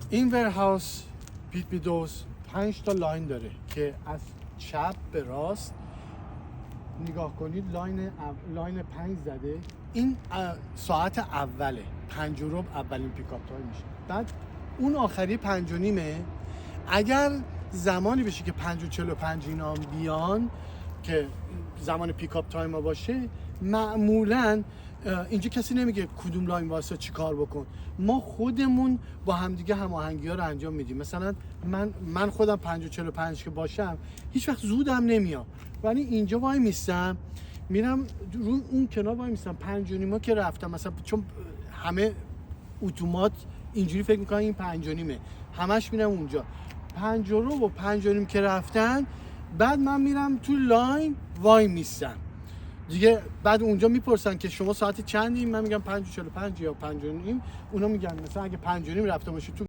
این ورهاوس پیت دوز 5 تا لاین داره که از چپ به راست نگاه کنید لاین 5 زده. این ساعت اوله 5 و ربع اولین پیکاپ تایم میشه. بعد اون آخری 5 و نیمه. اگر زمانی بشه که 5 و 45 اینا بیان که زمان پیکاپ تایم ها باشه، معمولاً اینجا کسی نمیگه کدوم لاین واسه چی کار بکن. ما خودمون با همدیگه هماهنگی ها رو انجام میدیم. مثلا من خودم 5 و 45 که باشم هیچ وقت زودم نمیام، ولی اینجا وای میستم میرم رو اون کنار وای میستم 5 و نیمه که رفتم، مثلا چون همه اتومات اینجوری فکر میکنن این 5 و نیمه، همش میرم اونجا 5 و ربع و 5 و نیم که رفتن. بعد من میرم تو لاین وای میستم دیگه. بعد اونجا میپرسن که شما ساعت چندی؟ من میگم 5 و 45 یا 5 و نیم. اونا میگن مثلا اگه 5 و نیم رفته باشه تو